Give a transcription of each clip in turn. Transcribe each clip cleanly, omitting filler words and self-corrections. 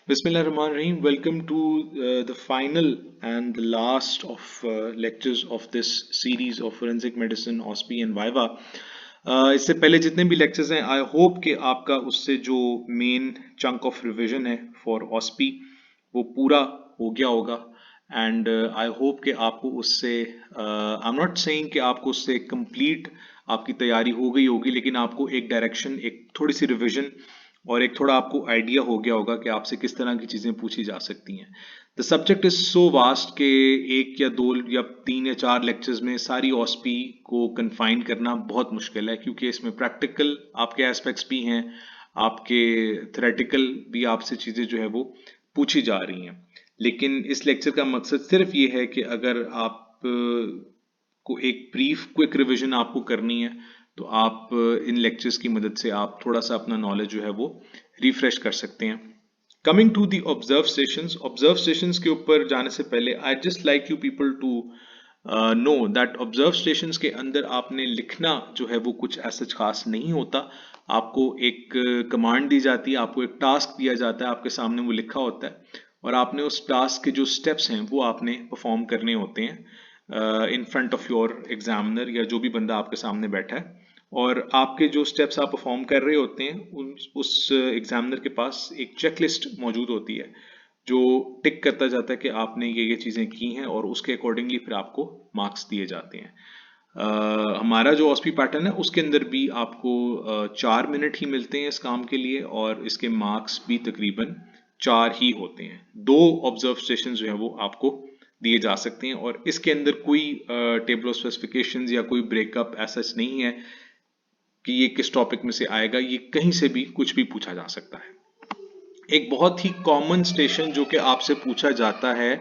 Bismillahirrahmanirrahim. Welcome to the final and the last of lectures of this series of forensic medicine, OSPI and Viva. इससे पहले जितने भी lectures हैं, I hope कि आपका उससे जो main chunk of revision है for OSPI वो पूरा हो गया होगा and I hope कि आपको उससे I'm not saying कि आपको उससे complete आपकी तैयारी हो गई होगी, लेकिन आपको एक डायरेक्शन, एक थोड़ी सी रिवीजन और एक थोड़ा आपको आइडिया हो गया होगा कि आपसे किस तरह की चीजें पूछी जा सकती हैं। The subject is so vast के एक या दो या तीन या चार लेक्चर्स में सारी OSPI को कन्फाइन करना बहुत मुश्किल है, क्योंकि इसमें प्रैक्टिकल आपके एस्पेक्ट्स भी हैं, आपके थ्योरेटिकल भी आपसे चीजें जो है वो पूछी जा रही हैं। लेकिन इस लेक्चर का मकसद सिर्फ ये है कि अगर आप को एक ब्रीफ क्विक रिवीजन आपको करनी है तो आप इन लेक्चर्स की मदद से आप थोड़ा सा अपना नॉलेज जो है वो रिफ्रेश कर सकते हैं। Coming to the observe stations के ऊपर जाने से पहले I just like you people to know that observe stations के अंदर आपने लिखना जो है वो कुछ ऐसा खास नहीं होता। आपको एक कमांड दी जाती है, आपको एक टास्क दिया जाता है, आपके सामने वो लिखा होता है और आपने उस टास्क के जो स्टेप्स हैं वो आपने परफॉर्म करने होते हैं in front of your examiner या जो भी बंदा आपके सामने बैठा है। और आपके जो स्टेप्स आप परफॉर्म कर रहे होते हैं उस एग्जामिनर के पास एक चेकलिस्ट मौजूद होती है जो टिक करता जाता है कि आपने ये चीज़ें की हैं और उसके अकॉर्डिंगली फिर आपको मार्क्स दिए जाते हैं। हमारा जो OSPI पैटर्न है उसके अंदर भी आपको 4 मिनट ही मिलते हैं इस काम के लिए और इसके मार्क्स भी तकरीबन 4 ही होते हैं। 2 ऑब्जर्व स्टेशन जो है वो आपको दिए जा सकते हैं और इसके अंदर कोई टेबल ऑफ स्पेसिफिकेशंस या कोई ब्रेकअप ऐसा नहीं है कि ये किस टॉपिक में से आएगा, ये कहीं से भी कुछ भी पूछा जा सकता है। एक बहुत ही कॉमन स्टेशन जो कि आपसे पूछा जाता है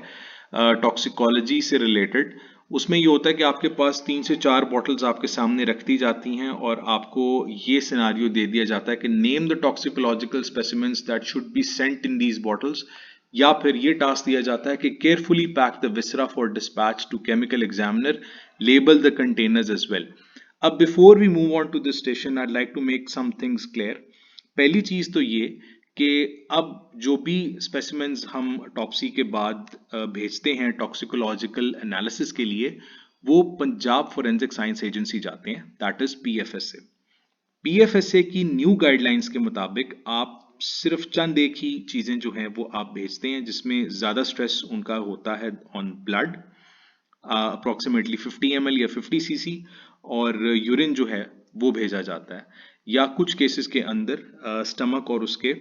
टॉक्सिकोलॉजी से रिलेटेड, उसमें ये होता है कि आपके पास 3 से 4 बॉटल्स आपके सामने रख दी जाती हैं और आपको ये सिनारियो दे दिया जाता है कि name the toxicological specimens that should be sent in these bottles, या फिर ये टास्क दिया जाता है कि carefully pack the viscera for dispatch to chemical examiner, label the containers as well. अब before we move on to this station I like to make some things clear. पहली चीज तो ये कि अब जो भी स्पेसिमेंस हम टॉक्सी के बाद भेजते हैं टॉक्सिकोलॉजिकल एनालिसिस के लिए, वो पंजाब फॉरेंसिक साइंस एजेंसी जाते हैं, दैट इज PFSA। PFSA की न्यू गाइडलाइंस के मुताबिक आप सिर्फ चंद एक ही चीजें जो हैं वो आप भेजते हैं जिसमें ज्यादा स्ट्रेस उनका होता है ऑन ब्लड, अप्रोक्सीमेटली 50 ml या 50 cc, और यूरिन जो है वो भेजा जाता है, या कुछ केसेस के अंदर स्टमक और उसके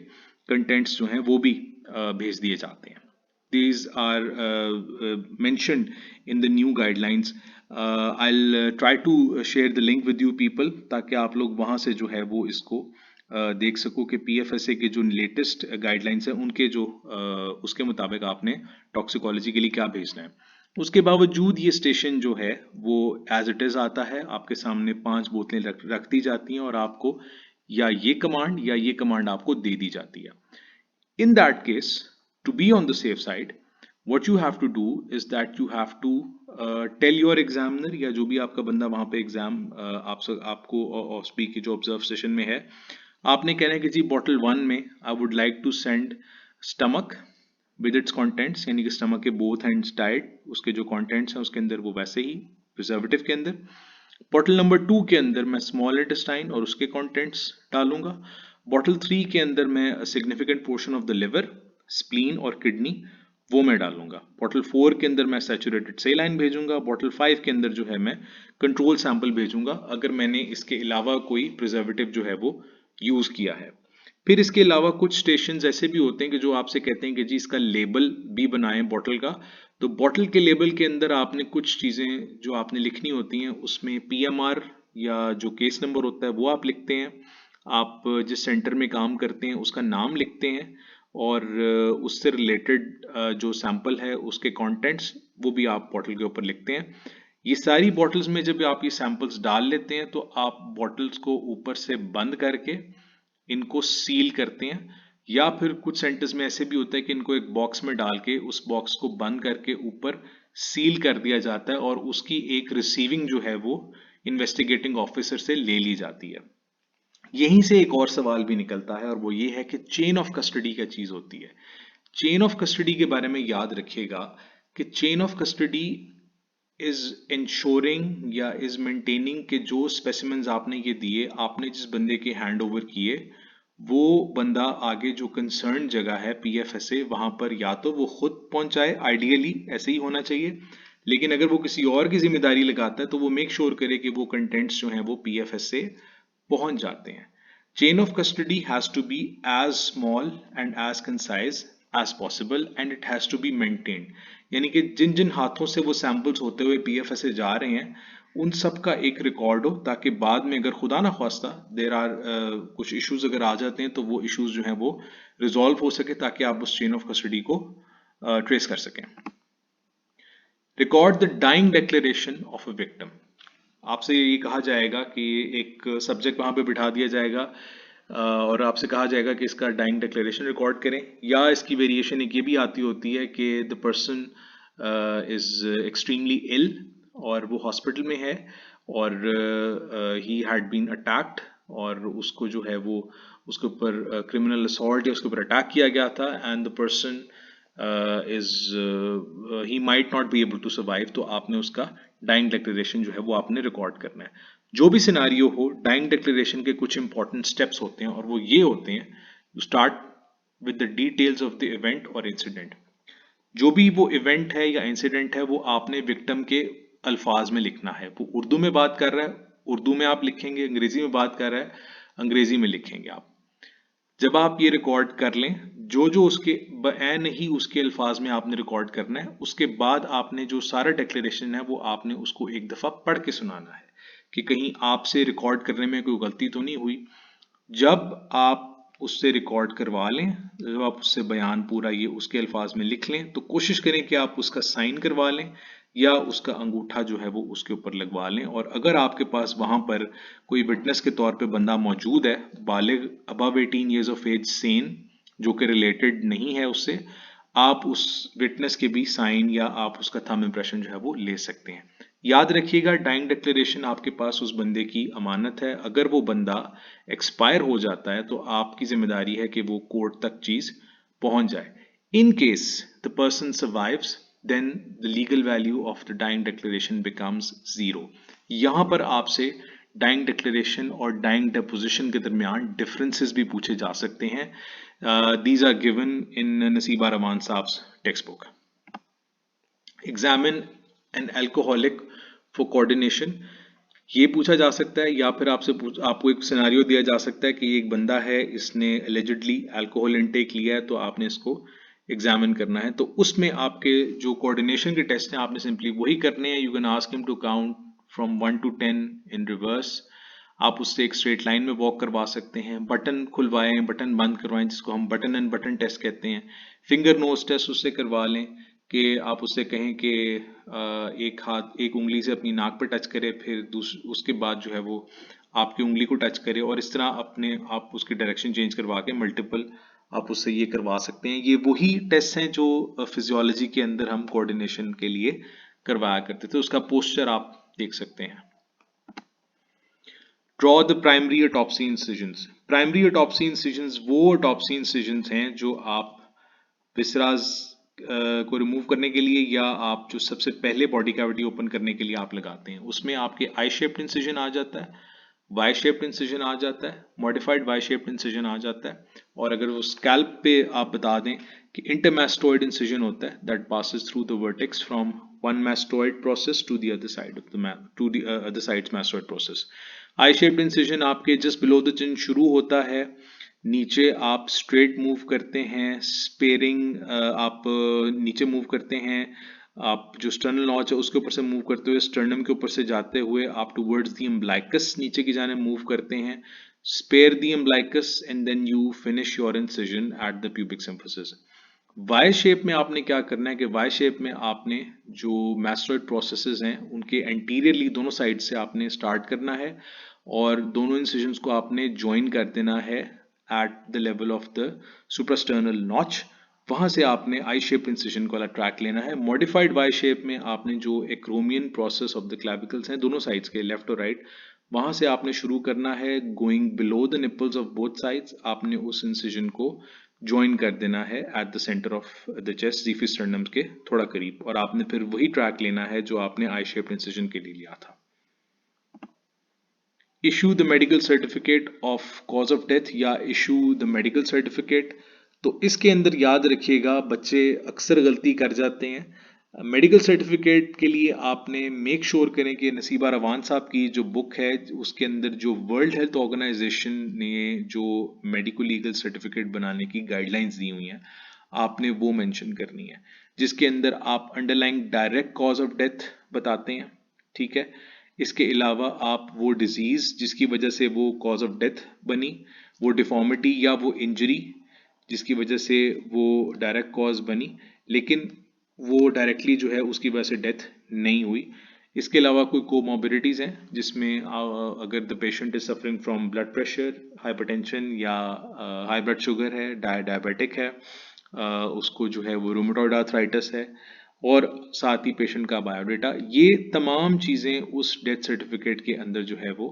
कंटेंट्स जो हैं वो भी भेज दिए जाते हैं। These are mentioned in the new guidelines. I'll try to share the link with you people ताकि आप लोग वहाँ से जो है वो इसको देख सको कि PFSA के जो लेटेस्ट गाइडलाइंस हैं उनके जो उसके मुताबिक आपने टॉक्सिकोलॉजी के लिए क्या भेजना है। उसके बावजूद ये स्टेशन जो है वो एज इट इज आता है, आपके सामने 5 बोतलें रख दी जाती हैं और आपको या ये कमांड आपको दे दी जाती है। In that case, to be on the safe side, what you have to do is that you have to tell your examiner या जो भी आपका बंदा वहाँ पे एग्जाम आपको OSPI की जो ऑब्जर्व सेशन में है, आपने कहना है कि जी बॉटल 1 में I would like to send stomach with its contents, यानी कि स्टमक के बोथ एंड्स डाइट, उसके जो कंटेंट्स हैं उसके अंदर वो वैसे ही प्रिजर्वेटिव के अंदर। बॉटल नंबर 2 के अंदर मैं स्मॉल इंटेस्टाइन और उसके कंटेंट्स डालूंगा। बॉटल 3 के अंदर मैं significant portion of the liver, spleen और किडनी वो मैं डालूंगा। बॉटल 4 के अंदर मैं सैचुरेटेड सेलाइन भेजूंगा। बॉटल 5 के अंदर जो है मैं कंट्रोल सैंपल भेजूंगा अगर मैंने इसके अलावा कोई प्रिजर्वेटिव जो है वो यूज किया है। फिर इसके अलावा कुछ स्टेशन ऐसे भी होते हैं कि जो आपसे कहते हैं कि जी इसका लेबल भी बनाएं बॉटल का। तो बॉटल के लेबल के अंदर आपने कुछ चीजें जो आपने लिखनी होती हैं, उसमें PMR या जो केस नंबर होता है वो आप लिखते हैं, आप जिस सेंटर में काम करते हैं उसका नाम लिखते हैं और उससे रिलेटेड जो सैंपल है उसके कंटेंट्स वो भी आप बॉटल के ऊपर लिखते हैं। ये सारी बॉटल्स में जब आप ये सैंपल्स डाल लेते हैं तो आप बॉटल्स को ऊपर से बंद करके इनको सील करते हैं, या फिर कुछ सेंटर्स में ऐसे भी होता है कि इनको एक बॉक्स में डाल के उस बॉक्स को बंद करके ऊपर सील कर दिया जाता है और उसकी एक रिसीविंग जो है वो इन्वेस्टिगेटिंग ऑफिसर से ले ली जाती है। यहीं से एक और सवाल भी निकलता है और वो ये है कि चेन ऑफ कस्टडी क्या चीज होती है। चेन ऑफ कस्टडी के बारे में याद रखिएगा कि chain of custody is ensuring या इज मेंटेनिंग कि जो स्पेसिमेंस आपने ये दिए, आपने जिस बंदे के हैंड ओवर किए, वो बंदा आगे जो कंसर्न जगह है पीएफएसए वहां पर या तो वो खुद पहुंचाए, आइडियली ऐसे ही होना चाहिए, लेकिन अगर वो किसी और की जिम्मेदारी लगाता है तो वो मेक श्योर करे कि वो कंटेंट्स जो हैं वो पीएफएसए पहुंच जाते हैं। Chain of custody has to be as small and as concise as possible and it has to be maintained. यानी कि जिन जिन हाथों से वो सैंपल्स होते हुए पीएफएस से जा रहे हैं उन सब का एक रिकॉर्ड हो, ताकि बाद में अगर खुदा ना ख्वास्ता देर आर कुछ इश्यूज अगर आ जाते हैं तो वो इश्यूज जो हैं वो रिजॉल्व हो सके, ताकि आप उस चेन ऑफ कस्टडी को ट्रेस कर सकें। Record the dying declaration of a victim. आपसे ये कहा जाएगा कि एक सब्जेक्ट वहां पे बिठा दिया जाएगा और आपसे कहा जाएगा कि इसका डाइंग डिक्लेरेशन रिकॉर्ड करें, या इसकी वेरिएशन एक ये भी आती होती है कि द पर्सन इज एक्सट्रीमली इल और वो हॉस्पिटल में है और ही हैड बीन अटैक्ड और उसको जो है वो उसके ऊपर क्रिमिनल असॉल्ट या उसके ऊपर अटैक किया गया था and the person he might not be able to survive, तो आपने उसका डाइंग डिक्लेरेशन जो है वो आपने रिकॉर्ड करना है। जो भी सिनारियो हो, डाइंग डिक्लेरेशन के कुछ इंपॉर्टेंट स्टेप्स होते हैं और वो ये होते हैं, you start with the details of the event और इंसिडेंट। जो भी वो इवेंट है या इंसिडेंट है वो आपने विक्टिम के अल्फाज में लिखना है। वो उर्दू में बात कर रहा है, उर्दू में आप लिखेंगे, अंग्रेजी में बात कर रहा है, अंग्रेजी में लिखेंगे आप। जब आप ये रिकॉर्ड कर लें, जो जो उसके बयान ही उसके अल्फाज में आपने रिकॉर्ड करना है, उसके बाद आपने जो सारा डिक्लेरेशन है वो आपने उसको एक दफ़ा पढ़ के सुनाना है कि कहीं आपसे रिकॉर्ड करने में कोई गलती तो नहीं हुई। जब आप उससे रिकॉर्ड करवा लें, जब आप उससे बयान पूरा ये उसके अल्फाज में लिख लें, तो कोशिश करें कि आप उसका साइन करवा लें या उसका अंगूठा जो है वो उसके ऊपर लगवा लें। और अगर आपके पास वहां पर कोई विटनेस के तौर पे बंदा मौजूद है, बालिग above 18 years of age, sane, जो कि रिलेटेड नहीं है उससे, आप उस विटनेस के भी साइन या आप उसका थंब इंप्रेशन जो है वो ले सकते हैं। याद रखिएगा, डाइंग डिक्लेरेशन आपके पास उस बंदे की अमानत है। अगर वो बंदा एक्सपायर हो जाता है तो आपकी जिम्मेदारी है कि वो कोर्ट तक चीज पहुंच जाए। In case the person survives, then the legal value of the dying declaration becomes zero. यहां पर आपसे डाइंग डिक्लेरेशन और डाइंग डेपोजिशन के दरमियान डिफरेंसेस भी पूछे जा सकते हैं। These are given in Nasiba Raman साहब्स textbook. Examine an alcoholic for coordination, ये पूछा जा सकता है, या फिर आपको एक सिनारियो दिया जा सकता है कि एक बंदा है, इसने एलिजिडली अल्कोहल इनटेक लिया है, तो आपने इसको एग्जामिन करना है। तो उसमें आपके जो कोऑर्डिनेशन के टेस्ट हैं आपने सिंपली वही करने हैं। You can ask him to count from 1 to 10 in reverse. आप उससे एक स्ट्रेट लाइन में वॉक करवा सकते हैं, बटन खुलवाएं, बटन बंद करवाएं, जिसको हम बटन एंड बटन टेस्ट कहते हैं। फिंगर नोज टेस्ट उससे करवा लें कि आप उससे कहें कि एक हाथ एक उंगली से अपनी नाक पर टच करे, फिर उसके बाद जो है वो आपकी उंगली को टच करे, और इस तरह अपने आप उसकी डायरेक्शन चेंज करवा के मल्टीपल आप उससे ये करवा सकते हैं। ये वही टेस्ट हैं जो फिजियोलॉजी के अंदर हम कोऑर्डिनेशन के लिए करवाया करते थे। उसका पोस्चर आप देख सकते हैं। Draw the primary autopsy incisions. Primary autopsy incisions वो ऑटोप्सी इंसिजन्स हैं जो आप विसराज को रिमूव करने के लिए या आप जो सबसे पहले बॉडी कैविटी ओपन करने के लिए आप लगाते हैं। उसमें आपके आई शेप्ड इंसिजन आ जाता है, वाई शेप्ड इंसिजन आ जाता है, मॉडिफाइड वाई शेप्ड इंसिजन आ जाता है, और अगर वो स्कैल्प पे आप बता दें कि इंटरमैस्टोइड इंसिजन होता है that passes through the vertex from one mastoid process to the other side of the to the other sides mastoid process. I shaped incision आपके जस्ट बिलो द चिन शुरू होता है, नीचे आप स्ट्रेट मूव करते हैं, स्पेयरिंग आप नीचे मूव करते हैं, आप जो स्टर्नल नॉच है उसके ऊपर से मूव करते हुए स्टर्नम के ऊपर से जाते हुए आप टुवर्ड्स द अम्बिलिकस नीचे की जाने मूव करते हैं, spare the umbilicus and then you finish your incision at the pubic symphysis. Y shape में आपने क्या करना है कि वाई शेप में आपने जो मैस्टोइड प्रोसेसेस हैं उनके एंटीरियरली दोनों साइड से आपने स्टार्ट करना है और दोनों इंसिजन्स को आपने ज्वाइन कर देना है at the level of the suprasternal notch. वहां से आपने आई शेप इंसिजन वाला ट्रैक लेना है। मॉडिफाइड वाई शेप में आपने जो एक्रोमियन प्रोसेस ऑफ द क्लैविकल्स हैं दोनों साइड्स के, लेफ्ट और राइट, वहां से आपने शुरू करना है going below the nipples of both sides, आपने उस इंसिजन को ज्वाइन कर देना है at the centre of the chest xiphisternum के थोड़ा करीब, और आपने फिर वही ट्रैक लेना है जो आपने आई शेप्ड इंसिजन के लिए लिया था। Issue the medical certificate of cause of death या इशू द मेडिकल सर्टिफिकेट, तो इसके अंदर याद रखिएगा बच्चे अक्सर गलती कर जाते हैं। मेडिकल सर्टिफिकेट के लिए आपने मेक श्योर करें कि नसीबा रवान साहब की जो बुक है उसके अंदर जो वर्ल्ड हेल्थ ऑर्गेनाइजेशन ने जो मेडिकल लीगल सर्टिफिकेट बनाने की गाइडलाइंस दी हुई हैं आपने वो मेंशन करनी है, जिसके अंदर आप underlying direct cause of death बताते हैं, ठीक है। इसके अलावा आप वो डिजीज जिसकी वजह से वो कॉज ऑफ डेथ बनी, वो डिफॉर्मिटी या वो इंजरी जिसकी वजह से वो डायरेक्ट कॉज बनी लेकिन वो डायरेक्टली जो है उसकी वजह से डेथ नहीं हुई। इसके अलावा कोई कोमॉर्बिडिटीज़ हैं जिसमें अगर the patient is suffering from blood pressure, hypertension या हाई ब्लड शुगर है, डायबिटिक है, उसको जो है वो रूमेटॉइड आर्थराइटिस है, और साथ ही पेशेंट का बायोडाटा, ये तमाम चीज़ें उस डेथ सर्टिफिकेट के अंदर जो है वो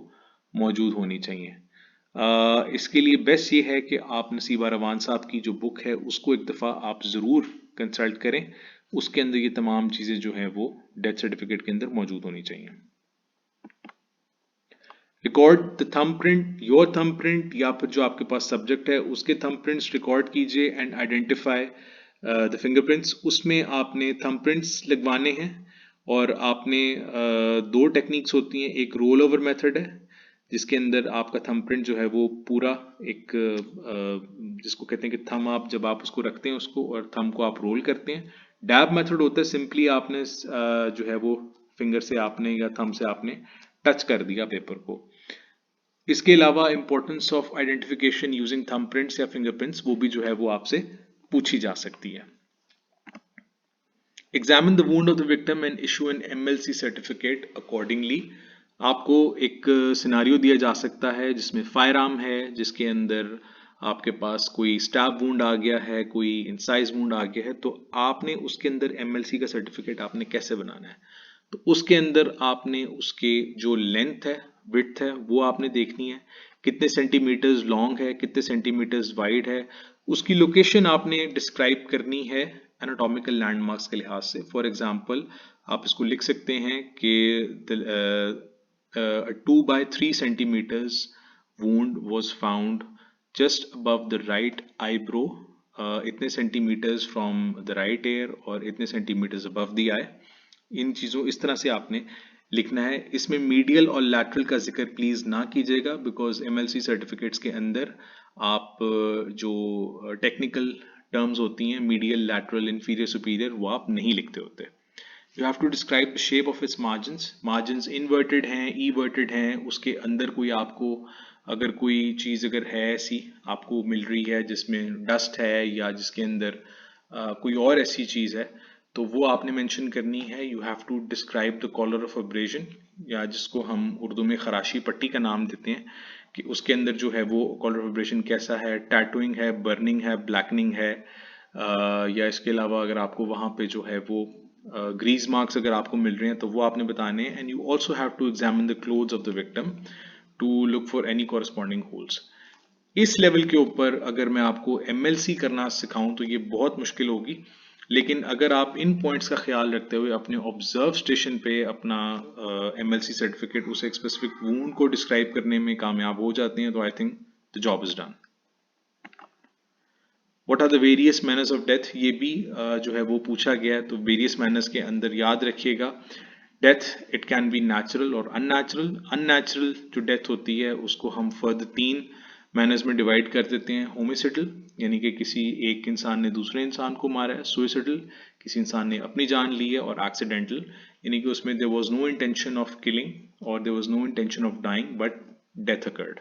मौजूद होनी चाहिए। इसके लिए बेस्ट ये है कि आप नसीबा रवान साहब की जो बुक है उसको एक दफ़ा आप ज़रूर कंसल्ट करें, उसके अंदर ये तमाम चीज़ें जो हैं वो डेथ सर्टिफिकेट के अंदर मौजूद होनी चाहिए। Record the thumb print, your thumb print या फिर जो आपके पास सब्जेक्ट है उसके थंब प्रिंट्स रिकॉर्ड कीजिए एंड आइडेंटिफाई द फिंगरप्रिंट्स। उसमें आपने थंब प्रिंट्स लगवाने हैं और आपने दो टेक्निक्स होती हैं, एक रोल ओवर मेथड है जिसके अंदर आपका थंब प्रिंट जो है वो पूरा एक जिसको कहते हैं कि थंब आप जब आप उसको रखते हैं उसको और थंब को आप रोल करते हैं। डैब मेथड होता है सिंपली आपने जो है वो फिंगर से आपने या थंब से आपने टच कर दिया पेपर को। इसके अलावा इंपॉर्टेंस ऑफ आइडेंटिफिकेशन यूजिंग थंबप्रिंट्स या फिंगरप्रिंट्स वो भी जो है वो आपसे पूछी जा सकती है। Examine the wound of the victim and issue an MLC certificate accordingly. आपको एक सिनारियो दिया जा सकता है जिसमें फायर आर्म है, जिसके अंदर आपके पास कोई स्टैब वुंड आ गया है, कोई इंसाइज वुंड आ गया है, तो आपने उसके अंदर एमएलसी का सर्टिफिकेट आपने कैसे बनाना है। तो उसके अंदर आपने उसके जो लेंथ है, विड्थ है, वो आपने देखनी है, कितने सेंटीमीटर्स लॉन्ग है, कितने सेंटीमीटर्स वाइड है, उसकी लोकेशन आपने डिस्क्राइब करनी है एनाटॉमिकल लैंडमार्क्स के लिहाज से। फॉर एग्जांपल आप इसको लिख सकते हैं कि 2 by 3 centimeters wound was found just above the right eyebrow, इतने centimetres from the right ear और इतने सेंटीमीटर्स अबव द आई। इन चीज़ों इस तरह से आपने लिखना है। इसमें मीडियल और लैटरल का जिक्र प्लीज़ ना कीजिएगा बिकॉज एमएलसी सर्टिफिकेट्स के अंदर आप जो टेक्निकल टर्म्स होती हैं मीडियल, लैटरल, इंफीरियर, सुपीरियर, वो आप नहीं लिखते होते। You have to describe the shape of its margins. Margins inverted हैं, ईवर्टेड हैं, उसके अंदर कोई आपको अगर कोई चीज़ अगर है ऐसी आपको मिल रही है जिसमें डस्ट है या जिसके अंदर कोई और ऐसी चीज़ है तो वो आपने मेंशन करनी है। You have to describe the collar of abrasion या जिसको हम उर्दू में खराशी पट्टी का नाम देते हैं कि उसके अंदर जो है वो कॉलर ऑफ अब्रेजन कैसा है, टैटूइंग है, बर्निंग है, ब्लैकनिंग है, या इसके अलावा अगर आपको वहाँ पे जो है वो ग्रीज मार्क्स अगर आपको मिल रहे हैं तो वो आपने बताने हैं। And you also have to examine the clothes of the victim to look for any corresponding holes. इस लेवल के ऊपर अगर मैं आपको एमएलसी करना सिखाऊं तो ये बहुत मुश्किल होगी, लेकिन अगर आप इन पॉइंट्स का ख्याल रखते हुए अपने ऑब्जर्व स्टेशन पे अपना एमएलसी सर्टिफिकेट उस एक स्पेसिफिक वूंड को डिस्क्राइब करने में कामयाब हो जाते हैं तो I think the job is done. What are the various manners of death, ये भी जो है वो पूछा गया है। तो वेरियस मैनर्स के अंदर याद रखिएगा death it can be natural और अननेचुरल। अननेचुरल जो डेथ होती है उसको हम फर्दर 3 मैनर्स में डिवाइड कर देते हैं। होमिसिडल यानी कि किसी एक इंसान ने दूसरे इंसान को मारा है, सुइसिडल किसी इंसान ने अपनी जान ली है, और एक्सीडेंटल यानी कि उसमें there was no intention of killing और there was no intention of dying but death occurred.